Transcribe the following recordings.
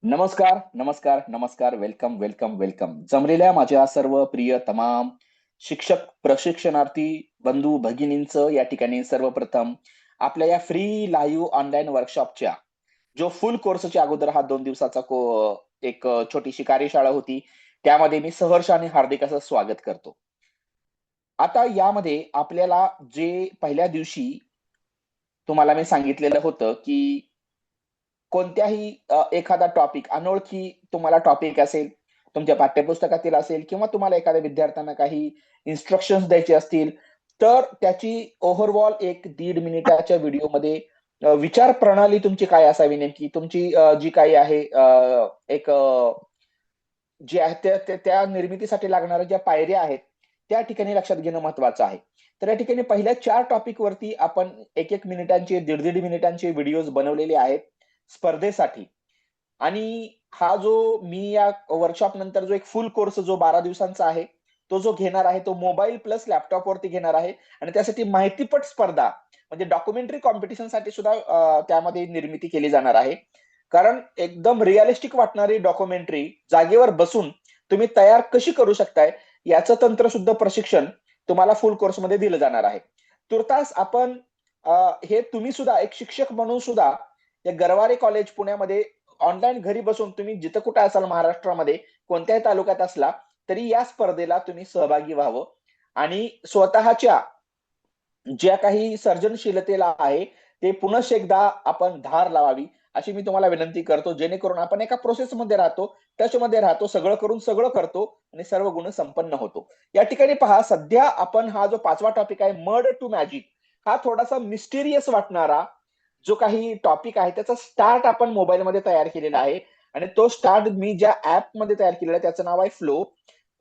नमस्कार, नमस्कार, नमस्कार. Welcome, welcome, welcome. जमलेल्या माझ्या सर्व प्रिय तमाम शिक्षक, प्रशिक्षणार्थी, बंधू, भगिनींचं या ठिकाणी सर्वप्रथम आपल्या या फ्री लाईव्ह ऑनलाईन वर्कशॉपच्या जो फुल कोर्सच्या अगोदर हा 2 दिवसाचा एक छोटीशी कार्यशाळा होती. त्यामध्ये मी सहर्ष आणि हार्दिक असं स्वागत करतो. आता यामध्ये आपल्याला जे पहिल्या दिवशी तुम्हाला मी सांगितलेलं होतं, की कोणत्याही एखादा टॉपिक अनोळखी तुम्हाला टॉपिक असेल, तुमच्या पाठ्यपुस्तकातील असेल किंवा तुम्हाला एखाद्या विद्यार्थ्यांना काही इन्स्ट्रक्शन्स द्यायचे असतील, तर त्याची ओव्हरऑल एक 1.5 मिनिटाच्या व्हिडिओमध्ये विचार प्रणाली तुमची काय असावी नेमकी तुमची जी काही आहे एक जे आहे त्या निर्मितीसाठी लागणाऱ्या ज्या पायऱ्या आहेत, त्या ठिकाणी लक्षात घेणं महत्त्वाचं आहे. तर या ठिकाणी पहिल्या 4 टॉपिकवरती आपण 1-1 मिनिटांचे, 1.5-1.5 मिनिटांचे व्हिडिओज बनवलेले आहेत स्पर्धेसाठी. आणि हा जो मी या वर्कशॉप नंतर जो एक फुल कोर्स जो 12 दिवसांचा आहे, तो जो घेणार आहे, तो मोबाईल प्लस लॅपटॉपवरती घेणार आहे आणि त्यासाठी माहितीपट स्पर्धा म्हणजे डॉक्युमेंटरी कॉम्पिटिशनसाठी सुद्धा त्यामध्ये निर्मिती केली जाणार आहे. कारण एकदम रिअलिस्टिक वाटणारी डॉक्युमेंटरी जागेवर बसून तुम्ही तयार कशी करू शकताय, याचं तंत्रशुद्ध प्रशिक्षण तुम्हाला फुल कोर्समध्ये दिलं जाणार आहे. तूर्तास आपण हे तुम्ही सुद्धा एक शिक्षक म्हणून सुद्धा या गरवारे कॉलेज पुण्यामध्ये ऑनलाईन घरी बसून तुम्ही जिथं कुठे असाल महाराष्ट्रामध्ये, कोणत्याही तालुक्यात असला, तरी या स्पर्धेला तुम्ही सहभागी व्हावं आणि स्वतःच्या ज्या काही सर्जनशीलतेला आहे, ते पुनश्च एकदा आपण धार लावावी, अशी मी तुम्हाला विनंती करतो. जेणेकरून आपण एका प्रोसेसमध्ये राहतो, टचमध्ये राहतो, सगळं करून सगळं करतो आणि सर्व गुण संपन्न होतो. या ठिकाणी पहा, सध्या आपण हा जो 5वा टॉपिक आहे, मड टू मॅजिक हा थोडासा मिस्टिरियस वाटणारा जो काही टॉपिक आहे, त्याचा स्टार्ट आपण मोबाईलमध्ये तयार केलेला आहे आणि तो स्टार्ट मी ज्या ॲपमध्ये तयार केलेला आहे, त्याचं नाव आहे फ्लो.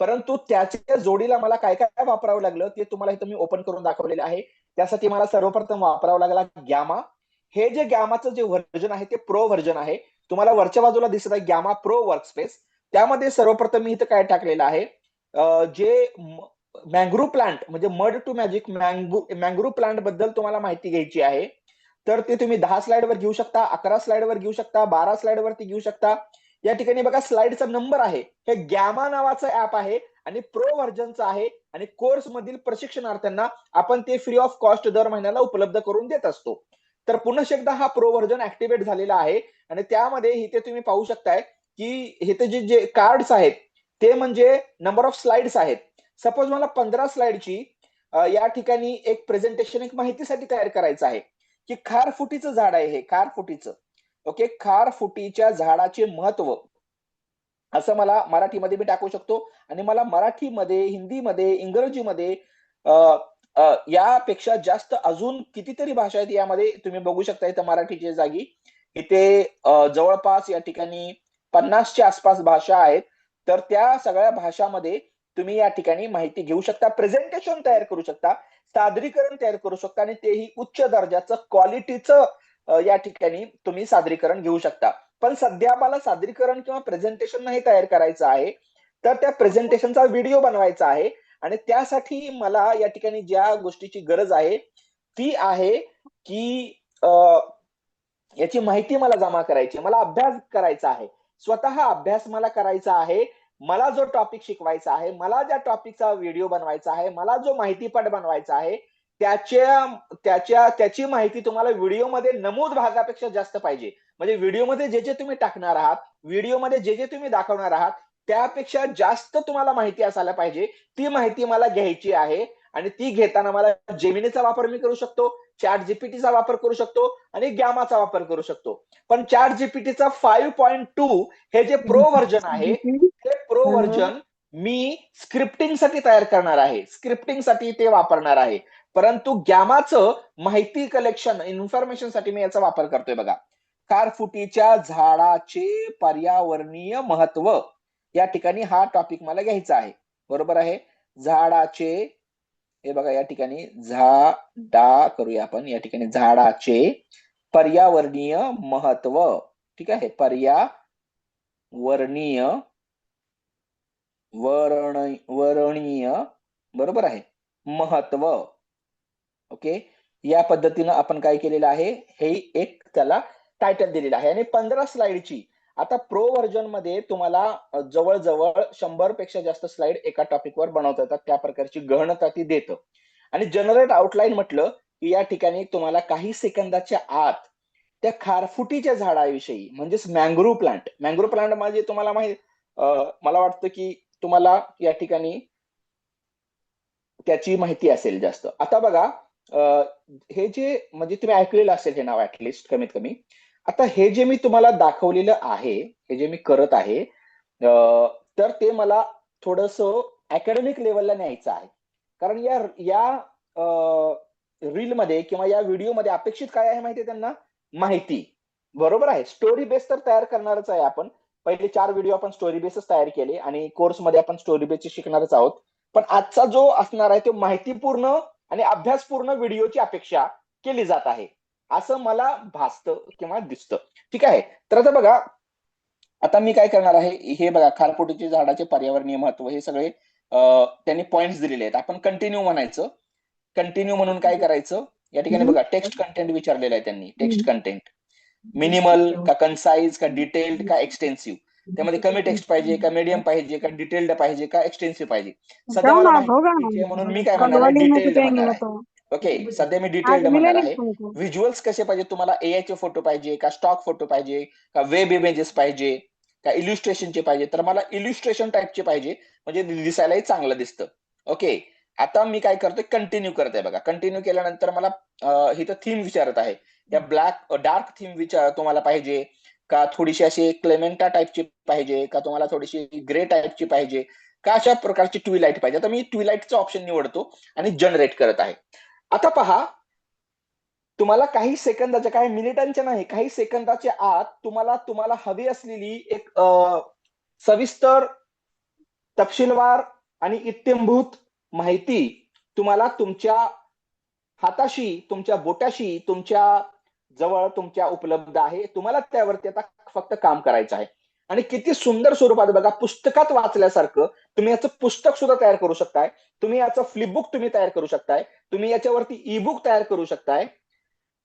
परंतु त्याच्या जोडीला मला काय-काय वापरावं लागलं, ते तुम्हाला इथं मी ओपन करून दाखवलेलं आहे. त्यासाठी मला सर्वप्रथम वापरावा लागला गॅमा. हे जे गॅमाचं जे व्हर्जन आहे ते प्रो व्हर्जन आहे. तुम्हाला वरच्या बाजूला दिसत आहे गॅमा प्रो वर्कस्पेस. त्यामध्ये सर्वप्रथम मी इथं काय टाकलेलं आहे, जे मॅंग्रोव्ह प्लांट म्हणजे mud to magic mangrove plant बद्दल तुम्हाला माहिती घ्यायची आहे. तर ते तुम्ही 10 स्लाईडवर घेऊ शकता, 11 स्लाईडवर घेऊ शकता, 12 स्लाईडवरती घेऊ शकता. या ठिकाणी बघा स्लाईडचा नंबर आहे. हे गॅमा नावाचं ॲप आहे आणि प्रो व्हर्जनचं आहे आणि कोर्समधील प्रशिक्षणार्थ्यांना आपण ते फ्री ऑफ कॉस्ट दर महिन्याला उपलब्ध करून देत असतो. तर पुन्हा एकदा हा प्रो व्हर्जन ऍक्टिव्हेट झालेला आहे आणि त्यामध्ये इथे तुम्ही पाहू शकताय, की इथे जे कार्ड्स आहेत, ते म्हणजे नंबर ऑफ स्लाइड्स आहेत. सपोज मला 15 स्लाइडची या ठिकाणी एक प्रेझेंटेशन एक माहितीसाठी तयार करायचं आहे, की खारफुटीचं झाड आहे हे, खारफुटीचं. ओके, खारफुटीच्या झाडाचे महत्व असं मला मराठीमध्ये मी टाकू शकतो आणि मला मराठीमध्ये, हिंदीमध्ये, इंग्रजीमध्ये अ, यापेक्षा जास्त अजून कितीतरी भाषा आहेत यामध्ये तुम्ही बघू शकता इथं मराठीच्या जागी. इथे जवळपास या ठिकाणी 50च्या आसपास भाषा आहेत. तर त्या सगळ्या भाषामध्ये तुम्ही या ठिकाणी माहिती घेऊ शकता, प्रेझेंटेशन तयार करू शकता, सादरीकरण तयार करू शकता आणि तेही उच्च दर्जाचं क्वालिटीचं या ठिकाणी तुम्ही सादरीकरण घेऊ शकता. पण सध्या मला सादरीकरण किंवा प्रेझेंटेशन नाही तयार करायचं आहे. तर त्या प्रेझेंटेशनचा व्हिडिओ बनवायचा आहे आणि त्यासाठी मला या ठिकाणी ज्या गोष्टीची गरज आहे, ती आहे की याची माहिती मला जमा करायची आहे. मला अभ्यास करायचा आहे. स्वतः अभ्यास मला करायचा आहे. मला जो टॉपिक शिकवायचा आहे, मला ज्या टॉपिकचा व्हिडिओ बनवायचा आहे, मला जो माहितीपट बनवायचा आहे, त्याची माहिती तुम्हाला व्हिडिओमध्ये नमूद भागापेक्षा जास्त पाहिजे. म्हणजे व्हिडिओमध्ये जे तुम्ही टाकणार आहात, व्हिडिओमध्ये जे तुम्ही दाखवणार आहात, त्यापेक्षा जास्त तुम्हाला माहिती असायला पाहिजे. ती माहिती मला घ्यायची आहे आणि ती घेताना मला जेमिनीचा वापर मी करू शकतो, चॅट जीपीटीचा वापर करू शकतो आणि गॅमाचा वापर करू शकतो. पण चॅट जीपीटीचा 5.2 हे जे प्रो व्हर्जन आहे, ते प्रो व्हर्जन मी स्क्रिप्टिंगसाठी तयार करणार आहे. स्क्रिप्टिंगसाठी ते वापरणार आहे. परंतु गॅमाचं माहिती कलेक्शन, इन्फॉर्मेशनसाठी मी याचा वापर करतोय बघा. खारफुटीच्या झाडाचे पर्यावरणीय महत्व या ठिकाणी हा टॉपिक मला घ्यायचा आहे. बरोबर आहे. झाडाचे हे बघा या ठिकाणी करूया आपण या ठिकाणी झाडाचे पर्यावरणीय महत्व. ठीक आहे. पर्यावरणीय वरणीय बरोबर आहे महत्व. ओके, या पद्धतीनं आपण काय केलेलं आहे, हे एक त्याला टायटल दिलेलं आहे आणि 15 स्लाइडची आता प्रो व्हर्जन मध्ये तुम्हाला जवळजवळ 100 पेक्षा जास्त स्लाइड एका टॉपिकवर बनवता येतात, त्या प्रकारची गहनता ती देतं. आणि जनरेट आउटलाईन म्हटलं की या ठिकाणी तुम्हाला काही सेकंदाच्या आत त्या खारफुटीच्या झाडाविषयी म्हणजेच मँग्रोव्ह प्लांट म्हणजे तुम्हाला मला वाटतं की तुम्हाला या ठिकाणी त्याची माहिती असेल जास्त. आता बघा, हे जे म्हणजे तुम्ही ऐकलेलं असेल हे नाव ऍटलिस्ट कमीत कमी. आता हे जे मी तुम्हाला दाखवलेलं आहे, हे जे मी करत आहे, तर ते मला थोडस अकॅडमिक लेवलला न्यायचं आहे. कारण या या रीलमध्ये किंवा या व्हिडिओमध्ये अपेक्षित काय आहे माहितीये त्यांना? माहिती. बरोबर आहे. स्टोरी बेस तर तयार करणारच आहे आपण. पहिले 4 व्हिडिओ आपण स्टोरी बेसच तयार केले आणि कोर्समध्ये आपण स्टोरी बेसचे शिकणारच आहोत. पण आजचा जो असणार आहे तो माहितीपूर्ण आणि अभ्यासपूर्ण व्हिडिओची अपेक्षा केली जात आहे, असं मला भासतं किंवा दिसतं. ठीक आहे. तर आता बघा, आता मी काय करणार आहे, हे बघा खारफुटीच्या झाडाचे पर्यावरणीय महत्व हे सगळे त्यांनी पॉइंट्स दिलेले आहेत. आपण कंटिन्यू म्हणायचं. कंटिन्यू म्हणून काय करायचं, या ठिकाणी बघा टेक्स्ट कंटेंट विचारलेलं आहे त्यांनी. टेक्स्ट कंटेंट मिनिमल का कन्साइज का डिटेल्ड का एक्सटेन्सिव्ह, त्यामध्ये कमी टेक्स्ट पाहिजे का मीडियम पाहिजे का डिटेल्ड पाहिजे का एक्सटेन्सिव्ह पाहिजे. सध्या मला माहिती आहे म्हणून मी काय म्हणणार आहे, डिटेल्ड म्हणणार आहे. ओके, सध्या मी डिटेल्ड म्हणणार आहे. व्हिज्युअल्स कसे पाहिजे तुम्हाला? AI चे फोटो पाहिजे का स्टॉक फोटो पाहिजे का वेब इमेजेस पाहिजे का इल्युस्ट्रेशनचे पाहिजे? तर मला इल्युस्ट्रेशन टाईपचे पाहिजे, म्हणजे दिसायलाही चांगलं दिसतं. ओके, आता मी काय करतोय, कंटिन्यू करतोय बघा. कंटिन्यू केल्यानंतर मला इथं थीम विचारत आहे. त्या डार्क थीम तुम्हाला पाहिजे का थोडीशी अशी क्लेमेंटा टाईपची पाहिजे का तुम्हाला थोडीशी ग्रे टाईपची पाहिजे का अशा प्रकारची ट्विलाइट पाहिजे? आता मी ट्विलाइटचा ऑप्शन निवडतो आणि जनरेट करत आहे. आता पहा, तुम्हाला काही सेकंदाच्या, काही मिनिटांच्या नाही, काही सेकंदाच्या आत तुम्हाला तुम्हाला हवी असलेली एक सविस्तर, तपशीलवार आणि इत्थंभूत माहिती तुम्हाला तुमच्या हाताशी, तुमच्या बोटाशी, तुमच्या जवळ तुमच्या उपलब्ध आहे. तुम्हाला त्यावरती आता फक्त काम करायचं आहे. आणि किती सुंदर स्वरूपात बघा, पुस्तकात वाचल्यासारखं तुम्ही याचं पुस्तक सुद्धा तयार करू शकताय. तुम्ही याचं फ्लिपबुक तुम्ही तयार करू शकताय. तुम्ही याच्यावरती ई बुक तयार करू शकताय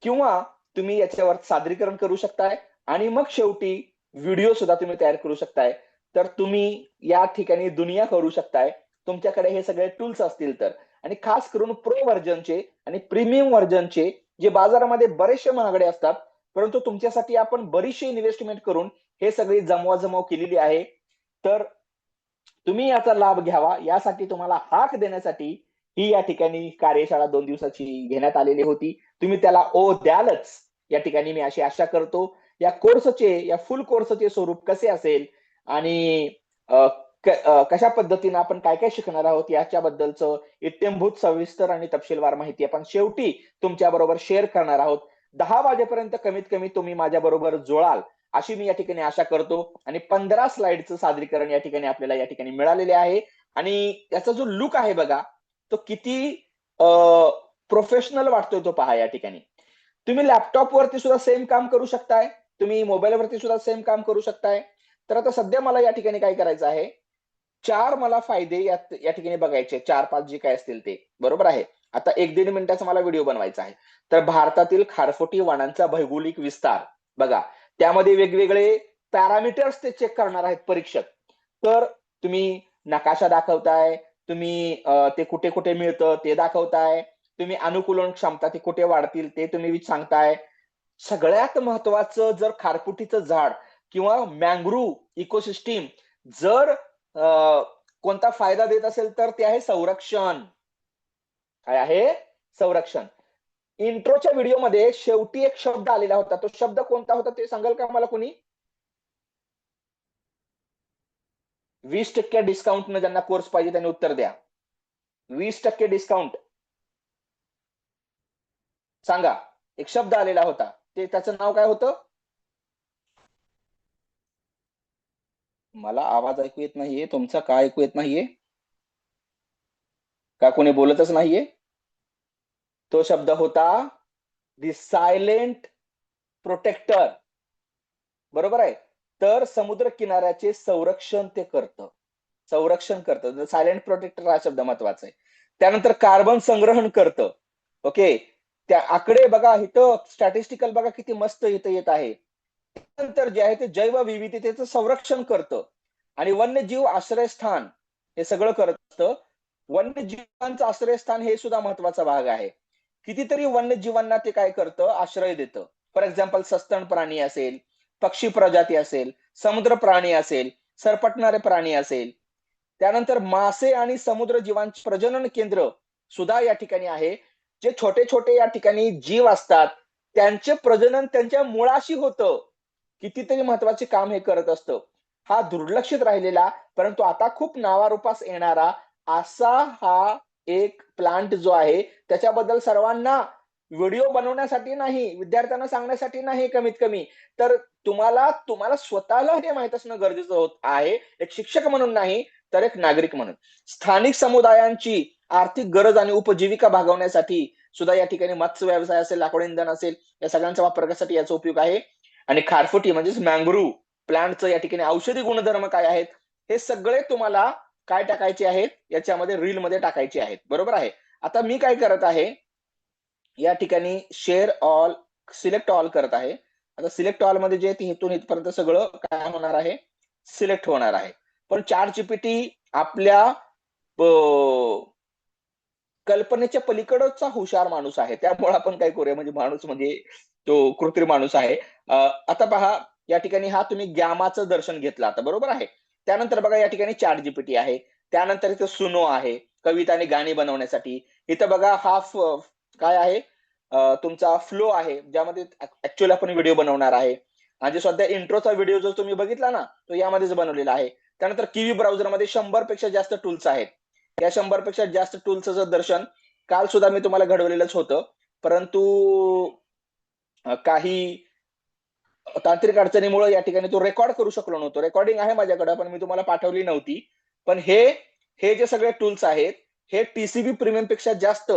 किंवा तुम्ही याच्यावर सादरीकरण करू शकताय आणि मग शेवटी व्हिडिओ सुद्धा तुम्ही तयार करू शकताय. तर तुम्ही या ठिकाणी दुनिया करू शकताय, तुमच्याकडे हे सगळे टूल्स असतील तर. आणि खास करून प्रो व्हर्जनचे आणि प्रीमियम व्हर्जनचे जे बाजारामध्ये बरेचसे महागडे असतात, परंतु तुमच्यासाठी आपण बरीचशी इन्व्हेस्टमेंट करून हे सगळी जमवाजमव केलेली आहे. तर तुम्ही याचा लाभ घ्यावा, यासाठी तुम्हाला हाक देण्यासाठी ही या ठिकाणी कार्यशाळा 2 दिवसाची घेण्यात आलेली होती. तुम्ही त्याला ओ द्यालच, या ठिकाणी मी अशी आशा करतो. या फुल कोर्सचे स्वरूप कसे असेल आणि कशा पद्धतीने आपण काय काय शिकणार आहोत याच्याबद्दलचं इत्थंभूत, सविस्तर आणि तपशीलवार माहिती आपण शेवटी तुमच्या बरोबर शेअर करणार आहोत. 10 वाजेपर्यंत कमीत कमी तुम्ही माझ्या बरोबर जुळाल अशी मी या ठिकाणी आशा करतो. आणि 15 स्लाइडचं सादरीकरण या ठिकाणी आपल्याला या ठिकाणी मिळालेले आहे. आणि त्याचा जो लुक आहे बघा, तो किती प्रोफेशनल वाटतोय तो पहा. या ठिकाणी तुम्ही लॅपटॉप वरती सुद्धा सेम काम करू शकताय, तुम्ही मोबाईलवरती सुद्धा सेम काम करू शकताय. तर आता सध्या मला या ठिकाणी काय करायचं आहे, 4 मला फायदे या ठिकाणी बघायचे, 4-5 जे काय असतील ते. बरोबर आहे. आता 1-1.5 मिनिटाचा मला व्हिडिओ बनवायचा आहे. तर भारतातील खारफुटी वनांचा भौगोलिक विस्तार बघा, त्यामध्ये वेगवेगळे पॅरामीटर्स ते चेक करणार आहेत परीक्षक. तर तुम्ही नकाशा दाखवताय, तुम्ही ते कुठे कुठे मिळतं ते दाखवताय, तुम्ही अनुकूलन क्षमता ते कुठे वाढतील ते तुम्ही सांगताय. सगळ्यात महत्वाचं, जर खारफुटीचं झाड किंवा मँग्रोव्ह इकोसिस्टीम जर कोणता फायदा देत असेल तर ते आहे संरक्षण. काय आहे? संरक्षण. इंट्रोच्या व्हिडिओमध्ये शेवटी एक शब्द आलेला होता, तो शब्द कोणता होता ते सांगाल का मला कोणी? 20% डिस्काउंट न ज्यांना कोर्स पाहिजे त्यांनी उत्तर द्या. 20% डिस्काउंट सांगा. एक शब्द आलेला होता, ते त्याचं नाव काय होतं? मला आवाज ऐकू येत नाहीये तुमचा. काय ऐकू येत नाहीये का? कोणी बोलतच नाहीये? तो शब्द होता दी सायलेंट प्रोटेक्टर. बरोबर आहे. तर समुद्र किनाऱ्याचे संरक्षण ते करतं, संरक्षण करतं. सायलेंट प्रोटेक्टर हा शब्द महत्वाचा आहे. त्यानंतर कार्बन संग्रहण करतं. ओके, त्या आकडे बघा इथं, स्टॅटिस्टिकल बघा किती मस्त इथं येत आहे. नंतर जे आहे ते जैवविविधतेचं संरक्षण करतं आणि वन्यजीव आश्रयस्थान हे सगळं करतं. वन्यजीवांचं आश्रयस्थान हे सुद्धा महत्वाचा भाग आहे. कितीतरी वन्यजीवांना ते काय करतं, आश्रय देतं. फॉर एक्झाम्पल सस्तन प्राणी असेल, पक्षी प्रजाती असेल, समुद्र प्राणी असेल, सरपटणारे प्राणी असेल. त्यानंतर मासे आणि समुद्र जीवांचे प्रजनन केंद्र सुद्धा या ठिकाणी आहे. जे छोटे छोटे या ठिकाणी जीव असतात, त्यांचे प्रजनन त्यांच्या मुळाशी होतं. कितीतरी महत्वाचे काम हे करत असतं. हा दुर्लक्षित राहिलेला, परंतु आता खूप नावारूपास येणारा असा हा एक प्लांट जो आहे, त्याच्याबद्दल सर्वांना व्हिडिओ बनवण्यासाठी नाही, विद्यार्थ्यांना सांगण्यासाठी नाही कमीत कमी, तर तुम्हाला तुम्हाला स्वतःला हे माहीत असणं गरजेचं होत आहे. एक शिक्षक म्हणून नाही, तर एक नागरिक म्हणून. स्थानिक समुदायांची आर्थिक गरज आणि उपजीविका भागवण्यासाठी सुद्धा या ठिकाणी मत्स्य व्यवसाय असेल, लाकूड इंधन असेल, या सगळ्यांचा वापर करण्यासाठी याचा उपयोग आहे. आणि खारफुटी म्हणजेच मँग्रोव्ह प्लांटचं या ठिकाणी औषधी गुणधर्म काय आहेत, हे सगळे तुम्हाला काय टाकायचे आहेत, याच्यामध्ये रीलमध्ये टाकायचे आहेत. बरोबर आहे. आता मी काय करत आहे, या ठिकाणी शेअर ऑल, सिलेक्ट ऑल करत आहे. आता सिलेक्ट ऑल मध्ये जे इथून इथपर्यंत सगळं काय होणार आहे, सिलेक्ट होणार आहे. पण चार जीपीटी आपल्या कल्पनेच्या पलीकडचा हुशार माणूस आहे. त्यामुळे आपण काय करूया, म्हणजे माणूस म्हणजे तो कृत्रिम माणूस आहे. आता पहा, या ठिकाणी हा तुम्ही गॅमाचं दर्शन घेतलं आता, बरोबर आहे. त्यानंतर बघा या ठिकाणी चॅट जीपीटी आहे. त्यानंतर इथं सुनो आहे, कविता आणि गाणी बनवण्यासाठी. इथं बघा हा काय आहे, तुमचा फ्लो आहे, ज्यामध्ये ऍक्च्युअली आपण व्हिडिओ बनवणार आहे. आणि सध्या इंट्रोचा व्हिडिओ जो तुम्ही बघितला ना, तो यामध्येच बनवलेला आहे. त्यानंतर किवी ब्राउझरमध्ये 100 पेक्षा जास्त टूल्स आहेत. या 100 पेक्षा जास्त टूल्सचं दर्शन काल सुद्धा मी तुम्हाला घडवलेलंच होतं. परंतु काही तांत्रिक अडचणीमुळे या ठिकाणी तो रेकॉर्ड करू शकलो नव्हतो. रेकॉर्डिंग आहे माझ्याकडे, पण मी तुम्हाला पाठवली नव्हती. पण हे हे जे सगळे टूल्स आहेत, हे टीसीबी प्रीमियम पेक्षा जास्त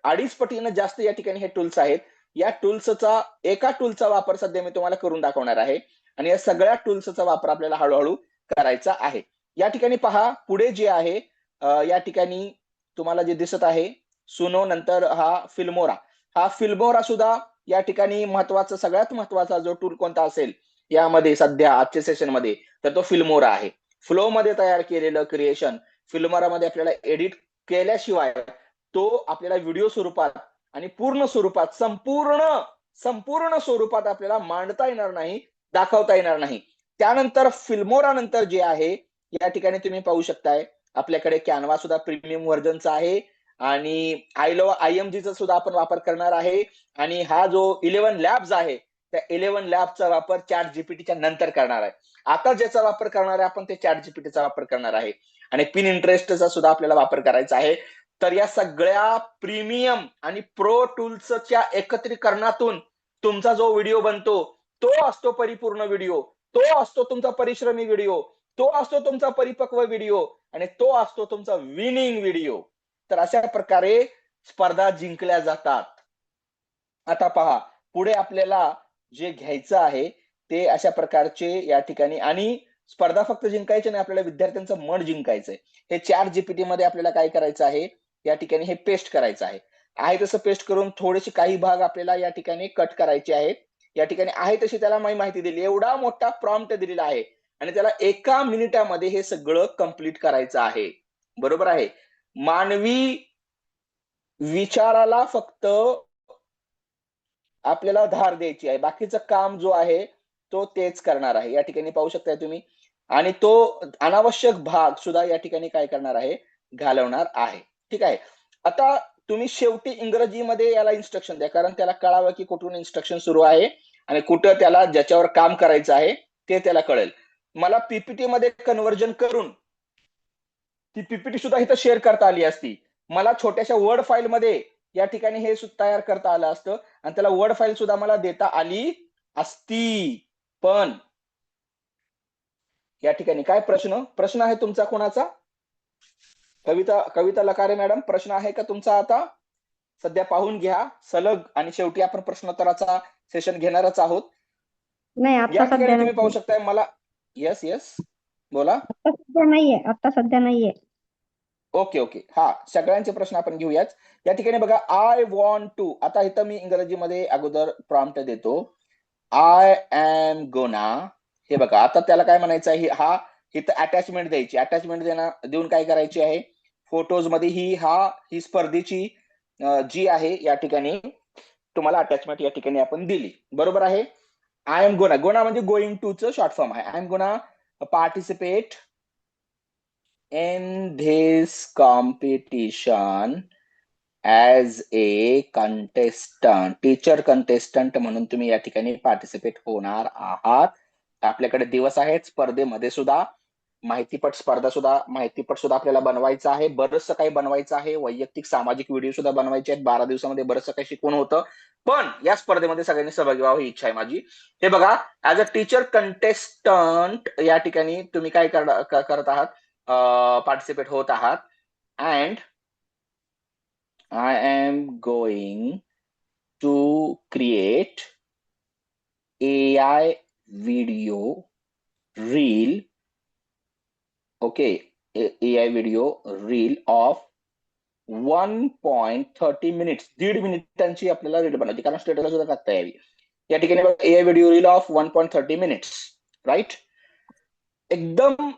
2.5 पटीनं जास्त या ठिकाणी हे टूल्स आहेत. या टूल्सचा एका टूलचा वापर सध्या मी तुम्हाला करून दाखवणार आहे आणि या सगळ्या टूल्सचा वापर आपल्याला हळूहळू करायचा आहे. या ठिकाणी पहा, पुढे जे आहे या ठिकाणी तुम्हाला जे दिसत आहे, सुनो, नंतर हा फिल्मोरा. हा फिल्मोरा सुद्धा या ठिकाणी महत्वाचा, सगळ्यात महत्वाचा जो टूल कोणता असेल यामध्ये सध्या आजच्या सेशन मध्ये, तर तो फिल्मोरा आहे. फ्लो मध्ये तयार केलेलं क्रिएशन फिल्मोरा मध्ये आपल्याला एडिट केल्याशिवाय तो आपल्याला व्हिडिओ स्वरूपात आणि पूर्ण स्वरूपात, संपूर्ण संपूर्ण स्वरूपात आपल्याला मांडता येणार नाही, दाखवता येणार नाही. त्यानंतर फिल्मोरा नंतर जे आहे, या ठिकाणी तुम्ही पाहू शकताय आपल्याकडे कॅनवा सुद्धा प्रीमियम व्हर्जनचा आहे आणि आयएमजीचा सुद्धा आपण वापर करणार आहे. आणि हा जो 11 लॅब्स आहे, त्या 11 लॅबचा वापर चॅट जीपीटीच्या नंतर करणार आहे. आता ज्याचा वापर करणार आहे आपण, ते चॅट जीपीटीचा वापर करणार आहे. आणि पिन इंटरेस्टचा सुद्धा आपल्याला वापर करायचा आहे. तर या सगळ्या प्रीमियम आणि प्रो टूल्सच्या एकत्रीकरणातून तुमचा जो व्हिडिओ बनतो, तो असतो परिपूर्ण व्हिडिओ, तो असतो तुमचा परिश्रमी व्हिडिओ, तो असतो तुमचा परिपक्व व्हिडिओ आणि तो असतो तुमचा विनिंग व्हिडिओ. तर अशा प्रकारे स्पर्धा जिंकल्या जातात. आता पहा, पुढे आपल्याला जे घ्यायचं आहे ते अशा प्रकारचे या ठिकाणी, आणि स्पर्धा फक्त जिंकायची नाही, आपल्याला विद्यार्थ्यांचं मन जिंकायचंय. हे चॅट जीपीटी मध्ये आपल्याला काय करायचं आहे, या ठिकाणी हे पेस्ट करायचं आहे. आहे तसं पेस्ट करून थोडेसे काही भाग आपल्याला या ठिकाणी कट करायचे आहेत. या ठिकाणी आहे तशी त्याला मी माहिती दिली, एवढा मोठा प्रॉम्प्ट दिलेला आहे आणि त्याला 1 मिनिटामध्ये हे सगळं कंप्लीट करायचं आहे. बरोबर आहे. मानवी विचाराला फक्त आपल्याला धार द्यायची आहे. बाकीचं काम जो आहे, तो तेच करणार आहे. या ठिकाणी पाहू शकताय तुम्ही. आणि तो अनावश्यक भाग सुद्धा या ठिकाणी काय करणार आहे, घालवणार आहे. ठीक आहे. आता तुम्ही शेवटी इंग्रजीमध्ये याला इन्स्ट्रक्शन द्या, कारण त्याला कळावं की कुठून इन्स्ट्रक्शन सुरू आहे आणि कुठं त्याला ज्याच्यावर काम करायचं आहे, ते त्याला कळेल. मला पीपीटी मध्ये कन्व्हर्जन करून ती पीपीटी सुद्धा इथं शेअर करता आली असती. मला छोट्याशा वर्ड फाईल मध्ये या ठिकाणी हे तयार करता आलं असतं आणि त्याला वर्ड फाईल सुद्धा मला देता आली असती. पण या ठिकाणी काय प्रश्न आहे तुमचा कोणाचा? कविता कविता लकारे मॅडम, प्रश्न आहे का तुमचा? आता सध्या पाहून घ्या सलग, आणि शेवटी आपण प्रश्नोत्तराचा सेशन घेणारच आहोत. नाही, या आता ठिकाणी सध्या तुम्ही पाहू नाहीये. शकताय मला. येस येस, बोला. आता सध्या नाहीये. आता सध्या नाहीये. ओके ओके, हा, सगळ्यांचे प्रश्न आपण घेऊयाच. या ठिकाणी बघा, आय वॉन्ट टू. आता इथं मी इंग्रजीमध्ये अगोदर प्रॉम्प्ट देतो. आय एम गोना, हे बघा आता त्याला काय म्हणायचं आहे, हा इथं अटॅचमेंट द्यायची, अटॅचमेंट देऊन काय करायची आहे, फोटोज मध्ये ही स्पर्धेची जी आहे या ठिकाणी तुम्हाला अटॅचमेंट या ठिकाणी आपण दिली, बरोबर आहे. आय एम गोना, गोना म्हणजे गोइंग टू च शॉर्ट फॉर्म आहे. I am gonna participate in this competition as a contestant, teacher contestant म्हणून तुम्ही या ठिकाणी पार्टिसिपेट होणार आहात. आपल्याकडे दिवस आहेत, स्पर्धेमध्ये सुद्धा माहितीपट सुद्धा आपल्याला बनवायचं आहे, बरंचसं काही बनवायचं आहे, वैयक्तिक सामाजिक व्हिडिओ सुद्धा बनवायचे आहेत. 12 दिवसामध्ये बरंचसं काही शिकवून होतं, पण या स्पर्धेमध्ये सगळ्यांनी सहभागी व्हावं ही इच्छा आहे माझी. हे बघा, ऍज अ टीचर कंटेस्टंट या ठिकाणी तुम्ही काय करत आहात, पार्टिसिपेट होत आहात. And I am going to create AI video reel, okay, AI video reel of 1.30 minutes, 1.5 मिनिटांची आपल्याला रील बनवायची, कारण स्टेटसला सुद्धा टाकता यावी. या ठिकाणी AI video reel of 1.30 minutes, right. एकदम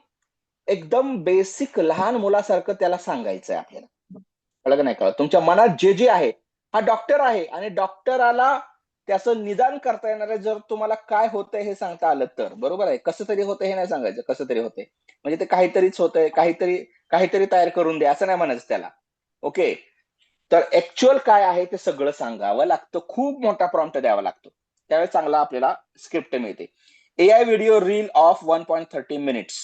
एकदम बेसिक लहान मुलासारखं त्याला सांगायचंय आपल्याला, कळलं नाही कळलं, तुमच्या मनात जे जे आहे, हा डॉक्टर आहे आणि डॉक्टराला त्याचं निदान करता येणार आहे, जर तुम्हाला काय होतंय हे सांगता आलं तर, बरोबर आहे. कसं तरी होतंय हे नाही सांगायचं, कसं तरी होतंय म्हणजे ते काहीतरीच होतंय, काहीतरी काहीतरी तयार करून द्या असं नाही म्हणायचं त्याला, ओके. तर ऍक्च्युअल काय आहे ते सगळं सांगावं लागतं, खूप मोठा प्रॉम्प्ट द्यावा लागतो, त्यावेळेस चांगला आपल्याला स्क्रिप्ट मिळते. AI video reel of 1.30 minutes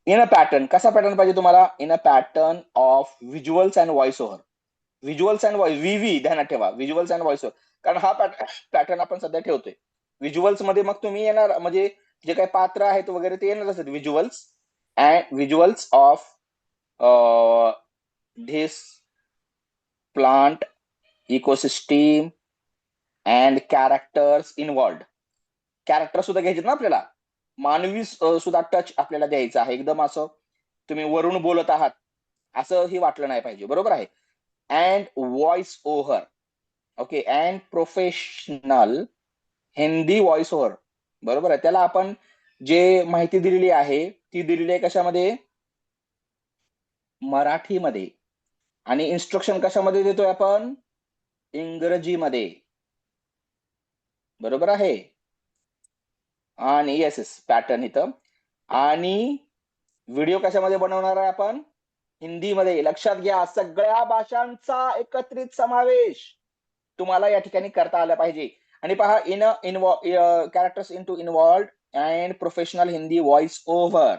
in a pattern. कसा पॅटर्न पाहिजे तुम्हाला, in a pattern of visuals and voice over. Visuals and voice, V ध्यानात ठेवा, व्हिज्युअल्स अँड व्हॉइस ओव्हर, कारण हा पॅटर्न आपण सध्या ठेवतोय. व्हिज्युअल्स मध्ये मग तुम्ही येणार, म्हणजे जे काही पात्र आहेत वगैरे ते येणार असतात, visuals and visuals of this plant ecosystem and characters involved. Character सुद्धा घ्यायचे ना आपल्याला, मानवी सुद्धा टच आपल्याला द्यायचा आहे, एकदम असं तुम्ही वरून बोलत आहात असंही वाटलं नाही पाहिजे, बरोबर आहे. And voice over, okay, and professional Hindi voice over, बरोबर आहे. त्याला आपण जे माहिती दिलेली आहे ती दिलेली आहे कशामध्ये, मराठीमध्ये, आणि इन्स्ट्रक्शन कशामध्ये देतोय आपण, इंग्रजीमध्ये, बरोबर आहे. आणि येस येस पॅटर्न इथं, आणि व्हिडिओ कशामध्ये बनवणार आहे आपण, हिंदीमध्ये. लक्षात घ्या, सगळ्या भाषांचा एकत्रित समावेश तुम्हाला या ठिकाणी करता आला पाहिजे. आणि पहा, characters in two involved and professional Hindi voice over,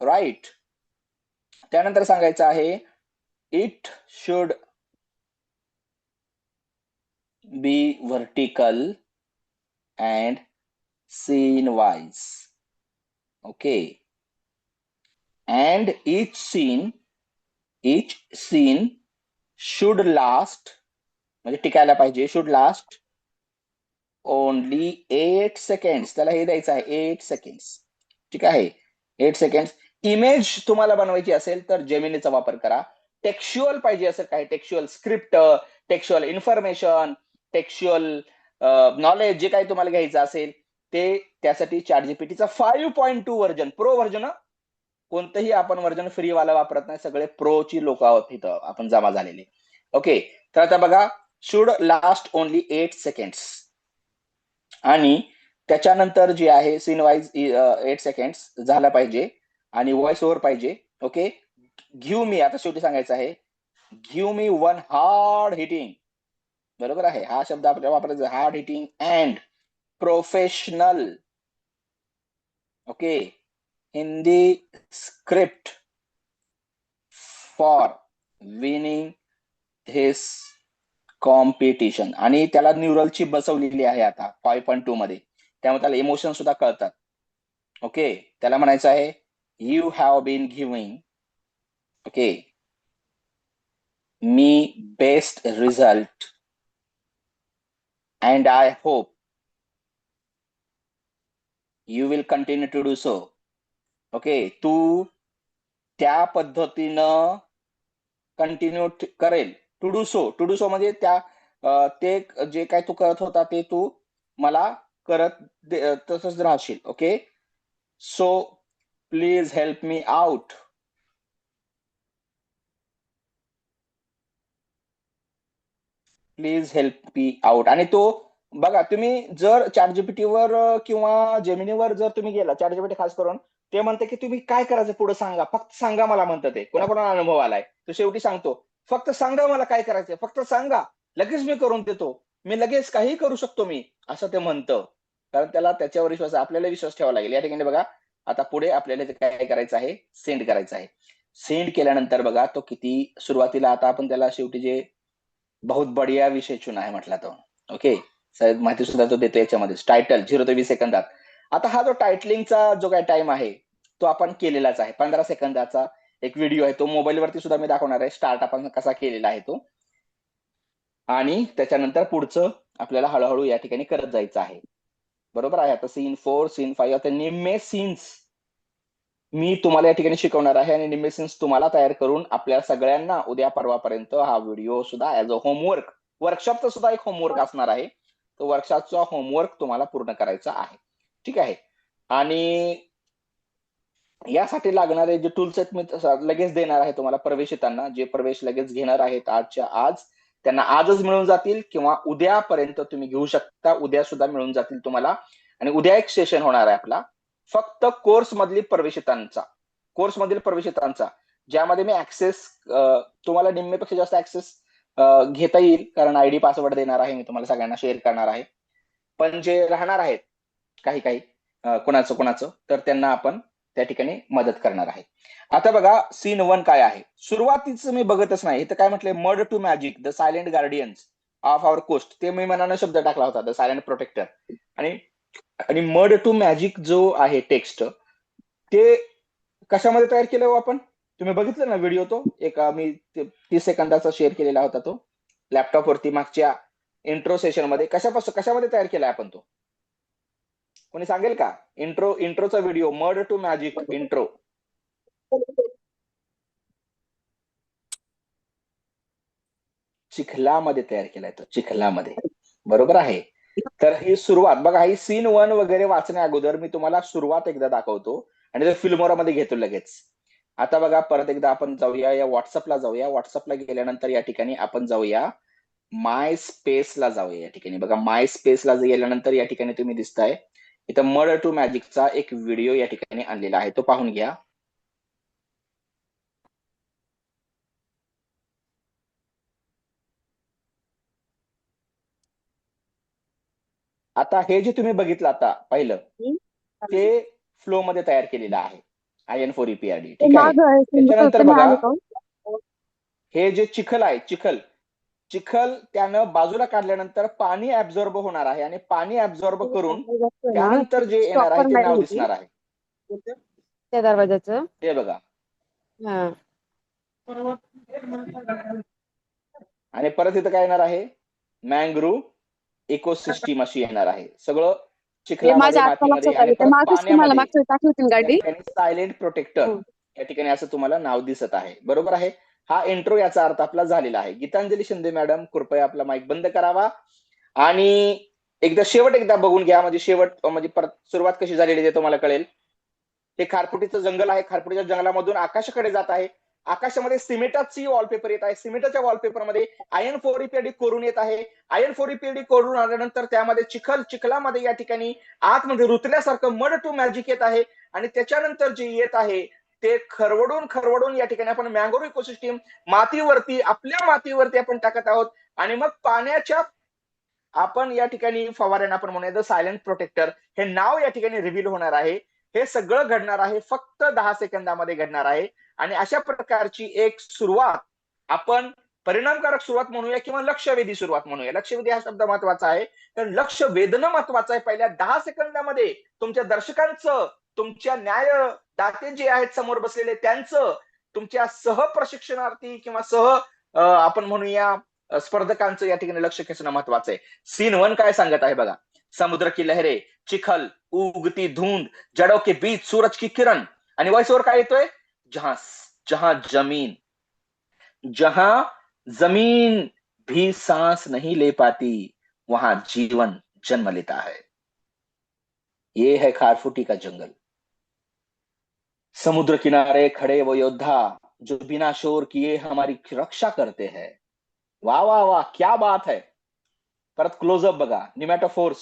right. त्यानंतर सांगायचं आहे, it should be vertical and scene wise, okay. And each scene should last, म्हणजे टिकायला पाहिजे, शुड लास्ट ओनली 8 सेकंड्स. त्याला हे द्यायचं आहे 8 सेकंड्स, ठीक आहे, 8 सेकंड्स. इमेज तुम्हाला बनवायची असेल तर जेमिनीचा वापर करा. टेक्स्च्युअल पाहिजे असेल, काय textual script, textual information, textual knowledge, जे काही तुम्हाला घ्यायचं असेल ते, त्यासाठी ChatGPTचा 5.2 व्हर्जन, प्रो व्हर्जन, कोणतंही आपण व्हर्जन फ्री वाला वापरत नाही, सगळे प्रोची लोक आहोत इथं आपण जमा झालेले, ओके. तर आता बघा, शुड लास्ट ओनली 8 सेकंड्स, आणि त्याच्यानंतर जे आहे सीन वाईज 8 सेकंड्स झाला पाहिजे, आणि व्हॉइस ओव्हर पाहिजे, ओके. गिव्ह मी, आता शेवटी सांगायचं आहे, give me one hard hitting, बरोबर आहे, हा शब्द आपल्याला वापरायचा, hard hitting and professional, okay, Hindi script for winning this competition. आणि त्याला न्यूरल चिप बसवलेली आहे आता 5.2 मध्ये, त्यामुळे त्याला इमोशन सुद्धा कळतात, ओके. त्याला म्हणायचं आहे, you have been giving, okay, me best result and I hope you will continue to do so, okay. तू त्या पद्धतीनं कंटिन्यू करेल, to do so, to do so म्हणजे त्या ते जे काय तू करत होता ते तू मला करत तसंच राहशील. Okay, so please help me out. Please help me out. आणि तो बघा, तुम्ही जर ChatGPT वर किंवा जेमिनीवर जर तुम्ही गेला, ChatGPT खास करून ते म्हणते की तुम्ही काय करायचं पुढे सांगा, फक्त सांगा मला, म्हणतं ते. कोणाकोणाला अनुभव आलाय तो शेवटी सांगतो, फक्त सांगा मला काय करायचंय, फक्त सांगा, लगेच मी करून देतो, मी लगेच काही करू शकतो मी, असं ते म्हणतं. कारण त्याला त्याच्यावर विश्वास आहे. आपल्याला विश्वास ठेवावा लागेल. या ठिकाणी बघा, आता पुढे आपल्याला ते काय करायचं आहे, सेंड करायचं आहे. सेंड केल्यानंतर बघा तो किती, सुरुवातीला आता आपण त्याला शेवटी जे बहुत बढिया विषय चुना आहे म्हटला तो. ओके, माहिती सुद्धा तो देतो याच्यामध्ये, टायटल 0 ते 20 सेकंदात. आता हा जो टायटलिंगचा जो काय टाइम आहे तो आपण केलेलाच आहे. 15 सेकंदाचा एक व्हिडिओ आहे, तो मोबाईलवरती सुद्धा मी दाखवणार आहे. स्टार्ट आपण कसा केलेला आहे तो, आणि त्याच्यानंतर पुढचं आपल्याला हळूहळू या ठिकाणी करत जायचं आहे. बरोबर आहे. आता सीन 4, सीन 5, आता निम्मे सीन्स मी तुम्हाला या ठिकाणी शिकवणार आहे, आणि निम्मे सीन्स तुम्हाला तयार करून आपल्या सगळ्यांना उद्या परवापर्यंत हा व्हिडिओ सुद्धा ऍज अ होमवर्क, वर्कशॉपचा सुद्धा एक होमवर्क असणार आहे. तो वर्कशॉपचा होमवर्क तुम्हाला पूर्ण करायचा आहे. ठीक आहे. आणि यासाठी लागणारे जे टूल्स आहेत मी लगेच देणार आहे तुम्हाला प्रवेशितांना. जे प्रवेश लगेच घेणार आहेत आजच्या आज, त्यांना आजच मिळून जातील, किंवा उद्यापर्यंत तुम्ही घेऊ शकता. उद्या सुद्धा मिळून जातील तुम्हाला. आणि उद्या एक सेशन होणार आहे आपला फक्त कोर्समधील प्रवेशितांचा, ज्यामध्ये मी ऍक्सेस तुम्हाला निम्मेपेक्षा जास्त ऍक्सेस घेता येईल, कारण आयडी पासवर्ड देणार आहे मी तुम्हाला, सगळ्यांना शेअर करणार आहे. पण जे राहणार आहेत काही काही कोणाचं तर त्यांना आपण त्या ठिकाणी मदत करणार आहे. आता बघा, सीन 1 काय आहे. सुरुवातीचं मी बघतच नाही. इथं काय म्हटलंय, मर्ड to magic the silent guardians of our coast. ते मी मनानं शब्द टाकला होता, द सायलेंट प्रोटेक्टर. आणि आणि मर्ड टू मॅजिक जो आहे टेक्स्ट, ते कशामध्ये तयार केलं हो आपण? तुम्ही बघितलं ना व्हिडिओ, तो एक मी 30 सेकंदाचा शेअर केलेला होता तो लॅपटॉप वरती मागच्या इंट्रो सेशन मध्ये. कशामध्ये तयार केलाय आपण तो, कोणी सांगेल का? इंट्रोचा video, mud to magic intro. चिखलामध्ये तयार केलाय तो, चिखलामध्ये. बरोबर आहे. तर ही सुरुवात बघा, ही सीन 1 वगैरे वाचण्या अगोदर मी तुम्हाला सुरुवात एकदा दाखवतो, आणि ते फिल्मोरामध्ये घेतो लगेच. आता बघा, परत एकदा आपण जाऊया, या व्हॉट्सअपला जाऊया. व्हॉट्सअपला गेल्यानंतर या ठिकाणी आपण जाऊया माय स्पेसला जाऊया. या ठिकाणी बघा, माय स्पेसला गेल्यानंतर या ठिकाणी तुम्ही दिसताय इथं मर्ड टू मॅजिकचा एक व्हिडिओ या ठिकाणी आणलेला आहे, तो पाहून घ्या. आता हे जे तुम्ही बघितलं आता पाहिलं, ते फ्लो मध्ये तयार केलेलं आहे, IN4EPRD. ठीक आहे. त्याच्यानंतर बघा, हे जे चिखल आहे, चिखल त्यानं बाजूला काढल्यानंतर पाणी ऍब्झॉर्ब होणार आहे, आणि पाणी ऍब्झॉर्ब करून त्यानंतर जे येणार आहे ते नाव दिसणार आहे. त्या दरवाजाचं ते बघा. हा. आणि परत इथं काय येणार आहे, मँग्रोव्ह इकोसिस्टीम अशी येणार आहे. सगळं चिखलामध्ये, माझ्या आता मातीमध्ये, लक्षात आणि आलं, त्या परत मागच तुम्हाला पाण्यामध्ये मागच्या टाकली होती या गाडी. ठिकाणी सायलेंट प्रोटेक्टर या ठिकाणी असं तुम्हाला नाव दिसत आहे. बरोबर आहे. हा इंट्रो याचा अर्थ आपला झालेला आहे. गीतांजली शिंदे मॅडम, कृपया आपला माईक बंद करावा, आणि एकदा बघून घ्या, म्हणजे शेवट म्हणजे परत सुरुवात कशी झालेली ते तुम्हाला कळेल. हे खारफुटीचं जंगल आहे. खारफुटीच्या जंगलामधून आकाशाकडे जात आहे. आकाशामध्ये सिमेंटाची वॉलपेपर येत आहे. सिमेंटाच्या वॉलपेपरमध्ये IN4EPRD कोरून येत आहे. IN4EPRD कोरून आल्यानंतर त्यामध्ये चिखलामध्ये या ठिकाणी आतमध्ये रुतल्यासारखं मड टू मॅजिक येत आहे. आणि त्याच्यानंतर जे येत आहे ते खरवडून या ठिकाणी आपण मँग्रोव्ह इकोसिस्टीम मातीवरती, आपल्या मातीवरती आपण टाकत आहोत. आणि मग पाण्याच्या आपण या ठिकाणी फवाऱ्यानं आपण म्हणूया द सायलेंट प्रोटेक्टर हे नाव या ठिकाणी रिव्हील होणार आहे. हे सगळं घडणार आहे, फक्त 10 सेकंदामध्ये घडणार आहे. आणि अशा प्रकारची एक सुरुवात आपण परिणामकारक सुरुवात म्हणूया, किंवा लक्षवेधी सुरुवात म्हणूया. लक्षवेधी हा शब्द महत्वाचा आहे, तर लक्ष वेधणं महत्वाचं आहे. पहिल्या 10 सेकंदामध्ये तुमच्या दर्शकांचं, तुमच्या न्यायदाते जे आहेत समोर बसलेले त्यांचं, तुमच्या सहप्रशिक्षणार्थी किंवा आपण म्हणूया स्पर्धकांचं या ठिकाणी लक्ष खेचणं महत्वाचं आहे. सीन 1 काय सांगत आहे बघा, समुद्र की लहरे, चिखल, उगती धुंद, जड़ों के बीच सूरज की किरण. आणि वॉइस ओव्हर काय येतोय, जहां जहां जमीन भी सांस नहीं ले पाती, वहां जीवन जन्म लेता है। ये है खारफूटी का जंगल। समुद्र किनारे खड़े वो योद्धा जो बिना शोर किए हमारी रक्षा करते हैं। वाह वाह वाह, क्या बात है. परत क्लोजअप बघा, निमॅटोफोर्स.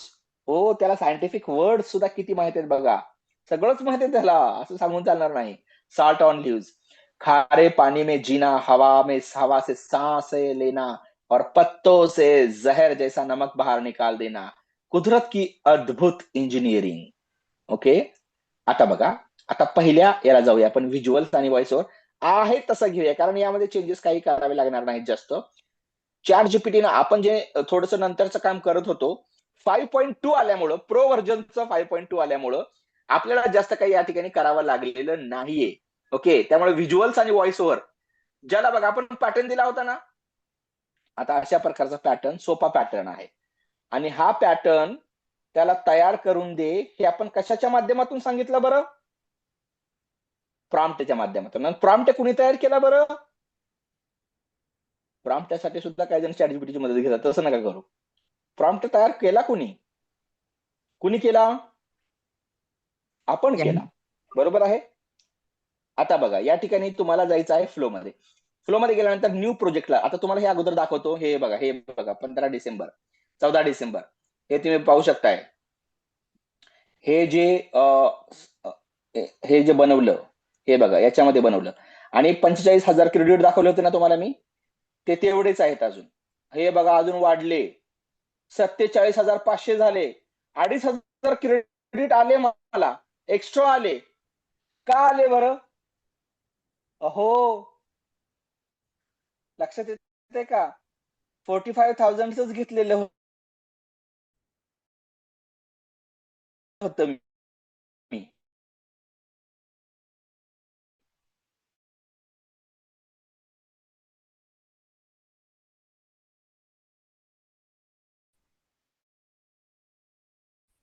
हो, त्याला सायंटिफिक वर्ड सुद्धा किती माहिती आहेत बघा. सगळंच माहिती आहे त्याला, असं सांगून चालणार नाही. Salt on leaves. खारे पानी में जीना, हवा से सांसें लेना और पत्तों से जहर जैसा नमक बाहर निकाल देना. कुदरत की अद्भुत इंजिनिअरिंग. ओके. आता बघा, आता पहिल्या याला जाऊया आपण, व्हिज्युअल्स आणि व्हॉइसवर आहे तसं घेऊया, कारण यामध्ये चेंजेस काही करावे लागणार नाहीत जास्त. चॅट जीपीटीनं आपण जे थोडस नंतरचं काम करत होतो, 5.2 आल्यामुळं, प्रो व्हर्जनचं 5.2 आल्यामुळं आपल्याला जास्त काही या ठिकाणी करावं लागलेलं नाहीये. ओके. त्यामुळे व्हिज्युअल्स आणि व्हॉइस ओव्हर, ज्याला बघा आपण पॅटर्न दिला होता ना, आता अशा प्रकारचा पॅटर्न, सोपा पॅटर्न आहे. आणि हा पॅटर्न त्याला तयार करून दे, हे आपण कशाच्या माध्यमातून सांगितलं बरं? प्रॉम्प्टच्या माध्यमातून. प्रॉम्प्ट कुणी तयार केला बरं? प्रॉम्प्ट त्यासाठी सुद्धा काही जण चॅट जीपीटीची मदत घेतात, तसं नका करू. प्रॉम्प्ट तयार केला कुणी? कुणी केला? आपण केला. बरोबर आहे. आता बघा, या ठिकाणी तुम्हाला जायचं आहे फ्लो मध्ये. फ्लो मध्ये गेल्यानंतर न्यू प्रोजेक्टला, आता तुम्हाला हे अगोदर दाखवतो. हे बघा 15 डिसेंबर, 14 डिसेंबर, हे तुम्ही पाहू शकताय. हे जे बनवलं, हे बघा याच्यामध्ये बनवलं, आणि 45,000 क्रेडिट दाखवले होते ना तुम्हाला मी, ते तेवढेच आहेत अजून. हे बघा अजून वाढले, 47,500 झाले, 2,500 क्रेडिट आले मला, एक्स्ट्रा आले. का आले बरं? अहो, लक्षात येते का? 45,000च घेतलेलं होतं मी.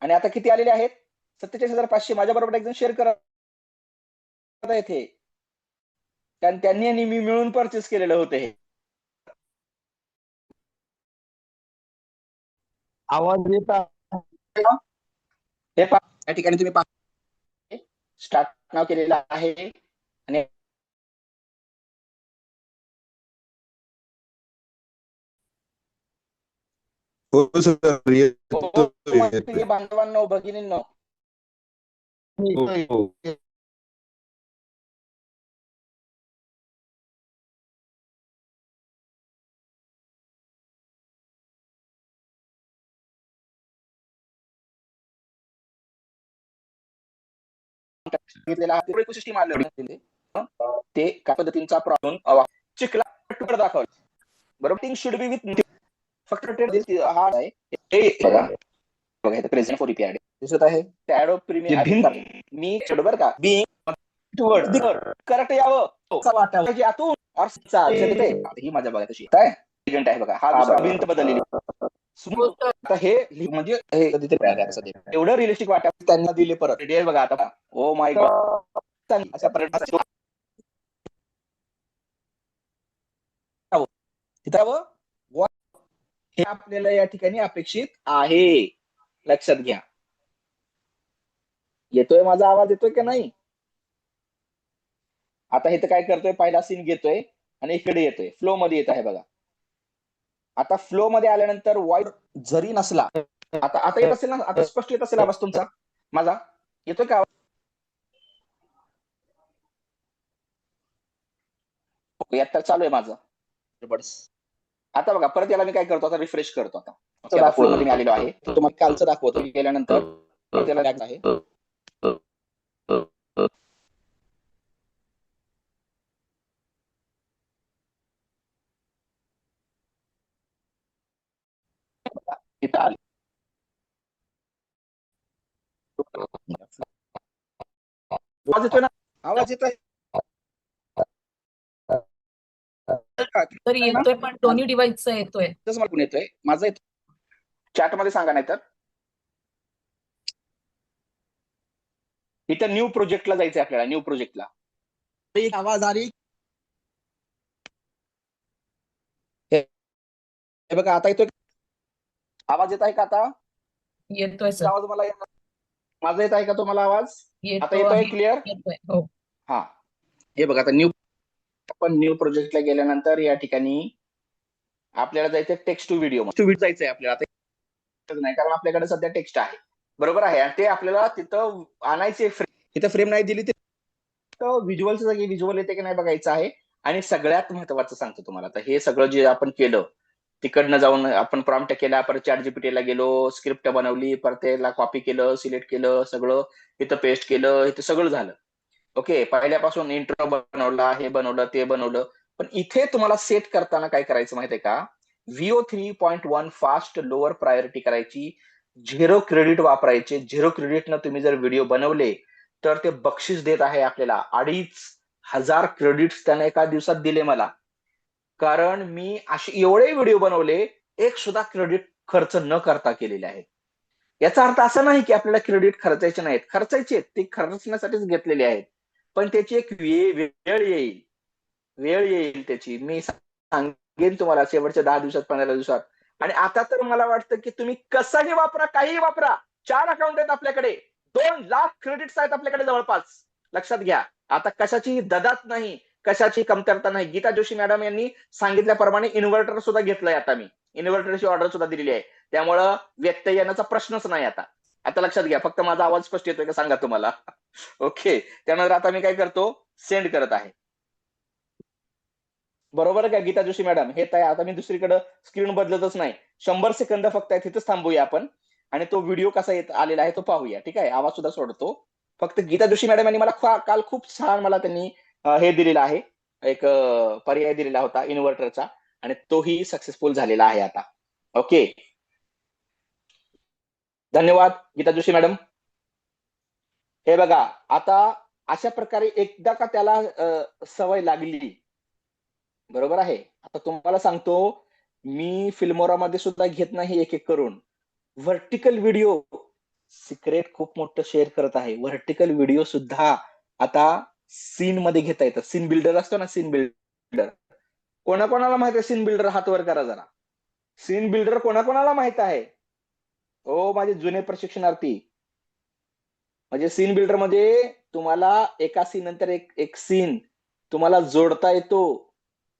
आणि आता किती आलेले आहेत? 47,500. माझ्या बरोबर एक जण शेअर करत येथे, कारण त्यांनी आणि मी मिळून परचेस केलेलं होतं हे. आवाज येत आहे? हे पहा, या ठिकाणी तुम्ही पहा, स्टार्ट नाव केलेलं आहे आणि हो सर, प्रिय बांधवांनो, भगिनींनो, हो. घेतलेला हा इकोसिस्टम आलं, ते काय पद्धतीचा प्रॉब्लेम चिकला तुकडा दाखवला. बरोबर. थिंग शुड बी विथ, फक्त हा आहे. हे बघा इथं प्रेझेंट फॉर ईपीआयडी दिसत आहे. टॅडो प्रीमियम मी बरोबर का, बी वर्ड करेक्ट यावं असं वाटावं पाहिजे आतून. ही माझ्या बघा कशी काय एजंट आहे बघा, हा दुसरा भिंत बदललेली. आता हे म्हणजे हे एवढं रिअलिस्टिक वाटावं त्यांना दिले परत. रेडी आहे बघा आता. ओ माय गॉड, अशा पर्यंत हे आपल्याला या ठिकाणी अपेक्षित आहे. लक्षात घ्या. येतोय माझा आवाज, येतोय का नाही? आता इथं काय करतोय, पहिला सीन घेतोय आणि इकडे येतोय, फ्लो मध्ये येत आहे बघा. आता फ्लो मध्ये आल्यानंतर वॉइस जरी नसला, आता येत असेल ना, आता स्पष्ट येत असेल आवाज तुमचा माझा, येतोय का? आता चालू आहे माझं. आता बघा, परत याला मी काय करतो, आता रिफ्रेश करतो. आता फ्लो मध्ये मी आलेलो आहे, तुम्हाला कालचं दाखवतो. गेल्यानंतर त्याला आहे इथं आले. आवाज येतोय ना? आवाज येतोय? तर येतोय, पण दोन्ही डिव्हाइसचा येतोय. मला पण येतोय, माझा येतोय. चॅट मध्ये सांगा, नाही तर इथं न्यू प्रोजेक्टला जायचंय आपल्याला. न्यू प्रोजेक्टला आवाज आली हे बघा, आता येतोय. आवाज येत आहे का आता? येतोय सर. आवाज मला माझा येत आहे का तुम्हाला आवाज? आता येतो येतोय आहे. क्लिअर? येतोय. हो. हा, हे बघा आता आपण न्यू प्रोजेक्टला गेल्यानंतर या ठिकाणी आपल्याला जायचं टेक्स्ट टू व्हिडिओ जायचंय आपल्याला. आता नाही, कारण आपल्याकडे सध्या टेक्स्ट आहे, बरोबर आहे, आणि ते आपल्याला तिथं आणायचे. तिथं फ्रेम नाही दिली तर व्हिज्युअलच्या जागी व्हिज्युअल येते की नाही बघायचं आहे. आणि सगळ्यात महत्वाचं सांगतो तुम्हाला, तर हे सगळं जे आपण केलं, तिकडनं जाऊन आपण प्रॉम्प्ट केला, परत ChatGPT ला गेलो, स्क्रिप्ट बनवली, परत त्याला कॉपी केलं, सिलेक्ट केलं, सगळं इथं पेस्ट केलं, इथं सगळं झालं. ओके, पहिल्यापासून इंट्रो बनवला, हे बनवलं, ते बनवलं. पण इथे तुम्हाला सेट करताना काय करायचं माहितीये का? VO3.1 फास्ट लोअर प्रायोरिटी करायची, 0 क्रेडिट वापरायचे. 0 क्रेडिटनं तुम्ही जर व्हिडिओ बनवले तर ते बक्षीस देत आहे आपल्याला. 2,500 क्रेडिट्स त्याने एका दिवसात दिले मला, कारण मी असे एवढे व्हिडिओ बनवले, एक सुद्धा क्रेडिट खर्च न करता केलेले आहेत. याचा अर्थ असा नाही की आपल्याला क्रेडिट खर्चायचे नाहीत, खर्चायचे, ते खर्चण्यासाठीच घेतलेले आहेत. पण त्याची एक वेळ येईल त्याची. मी सांगेन तुम्हाला शेवटच्या 10 दिवसात, 15 दिवसात. आणि आता तर मला वाटतं की तुम्ही कसंही वापरा, काहीही वापरा, 4 अकाउंट आहेत आपल्याकडे, 2 लाख क्रेडिट्स आहेत आपल्याकडे जवळपास. लक्षात घ्या, आता कशाची ददात नाही, कशाची कमतरता नाही. गीता जोशी मॅडम यांनी सांगितल्याप्रमाणे इन्व्हर्टर सुद्धा घेतलंय आता मी, इन्व्हर्टरची ऑर्डर सुद्धा दिलेली आहे. त्यामुळं व्यत्यय येण्याचा प्रश्नच नाही आता. आता लक्षात घ्या, फक्त माझा आवाज स्पष्ट येतोय का सांगा तुम्हाला? ओके, त्यानंतर आता मी काय करतो, सेंड करत आहे. बरोबर का गीता जोशी मॅडम? हे काय, आता मी दुसरीकडे स्क्रीन बदलतच नाही. 100 सेकंद फक्त आहे, तिथंच थांबूया आपण आणि तो व्हिडिओ कसा येत आलेला आहे तो पाहूया. ठीक आहे, आवाज सुद्धा सोडतो. फक्त गीता जोशी मॅडम यांनी मला काल खूप छान मला त्यांनी हे दिलेलं आहे, एक पर्याय दिलेला होता इन्व्हर्टरचा, आणि तोही सक्सेसफुल झालेला आहे आता. ओके, धन्यवाद गीता जोशी मॅडम. हे बघा, आता अशा प्रकारे एकदा का त्याला सवय लागली, बरोबर आहे. आता तुम्हाला सांगतो, मी फिल्मोरामध्ये सुद्धा घेत नाही एक एक करून. व्हर्टिकल व्हिडिओ सिक्रेट खूप मोठं शेअर करत आहे. व्हर्टिकल व्हिडिओ सुद्धा आता सीन मध्ये घेता येतं. सीन बिल्डर असतो ना, सीन बिल्डर. कोणाकोणाला माहिती आहे सीन बिल्डर? हात वर करा जरा. सीन बिल्डर कोणाकोणाला माहित आहे? ओ माझे जुने प्रशिक्षणार्थी. म्हणजे सीन बिल्डर मध्ये तुम्हाला एका सीन नंतर एक सीन तुम्हाला जोडता येतो.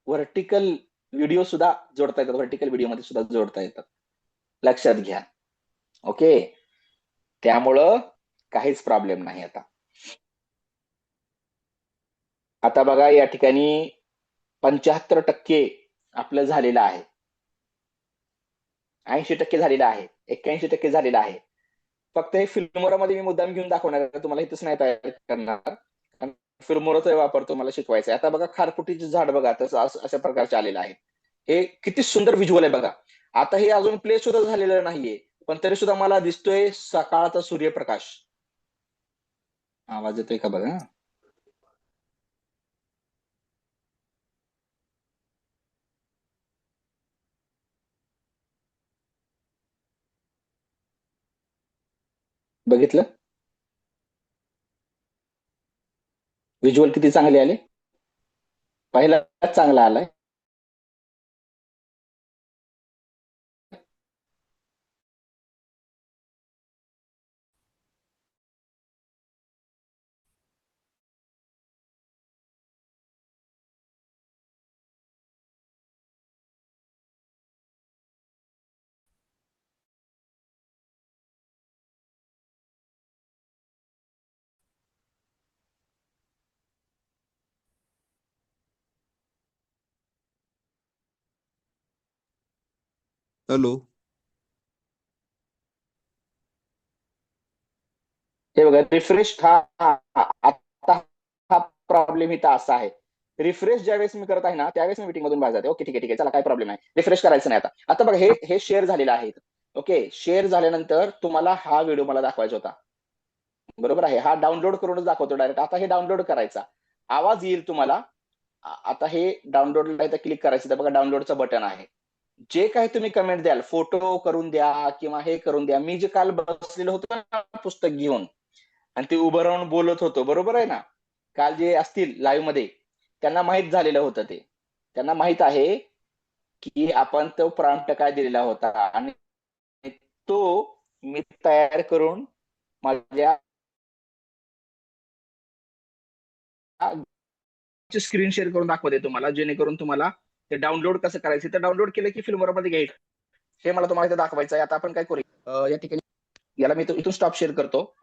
व्हर्टिकल व्हिडिओ सुद्धा जोडता येतात, व्हर्टिकल व्हिडिओ मध्ये सुद्धा जोडता येतात. लक्षात घ्या. ओके, त्यामुळं काहीच प्रॉब्लेम नाही आता. आता बघा, या ठिकाणी 75% आपलं झालेलं आहे, 80% झालेलं आहे, 81% झालेलं आहे. फक्त हे फिल्मोरामध्ये मी मुद्दाम घेऊन दाखवणार आहे, तुम्हाला इथंच नाही तयार करणार. फिल्मोराचा वापर तुम्हाला शिकवायचा आहे. आता बघा, खारफुटीचे झाड बघा, तसं अशा प्रकारचे आलेलं आहे. हे किती सुंदर व्हिज्युअल आहे बघा. आता हे अजून प्ले सुद्धा झालेलं नाहीये, पण तरी सुद्धा मला दिसतोय सकाळचा सूर्यप्रकाश. आवाज येतोय का बघा. बघितलं व्हिज्युअल किती चांगले आले? पहिला चांगला आलाय. हॅलो. हे बघा, रिफ्रेश आता हा प्रॉब्लेम इथं असा आहे. रिफ्रेश ज्यावेळेस मी करत आहे ना, त्यावेळेस मी मीटिंग मधून बाहेर जाते. ओके, ठीक आहे, ठीक आहे, चला, काय प्रॉब्लेम नाही. रिफ्रेश करायचं नाही आता. आता बघा, हे शेअर झालेलं आहे. ओके, शेअर झाल्यानंतर तुम्हाला हा व्हिडिओ मला दाखवायचा होता, बरोबर आहे. हा डाउनलोड करूनच दाखवतो डायरेक्ट. आता हे डाउनलोड करायचा, आवाज येईल तुम्हाला. आता हे डाउनलोडला इथं क्लिक करायचं, तर बघा डाउनलोडचं बटन आहे. जे काही तुम्ही कमेंट द्याल, फोटो करून द्या किंवा हे करून द्या. मी जे काल बसलेलो होतो ना पुस्तक घेऊन आणि ते उभं राहून बोलत होतो, बरोबर आहे ना, काल जे असतील लाईव्ह मध्ये, त्यांना माहित झालेलं होतं ते. त्यांना माहित आहे की आपण तो प्रॉम्प्ट काय दिलेला होता, आणि तो मी तयार करून माझ्या स्क्रीन शेअर करून दाखवते तुम्हाला, जेणेकरून तुम्हाला ते डाउनलोड कसं करायचं. तर डाउनलोड केलं की फिल्मोरा मध्ये घ्यायचं, हे मला तुम्हाला इथे दाखवायचं आहे. आता आपण काय करूया, या ठिकाणी याला मी इथून स्टॉप शेअर करतो.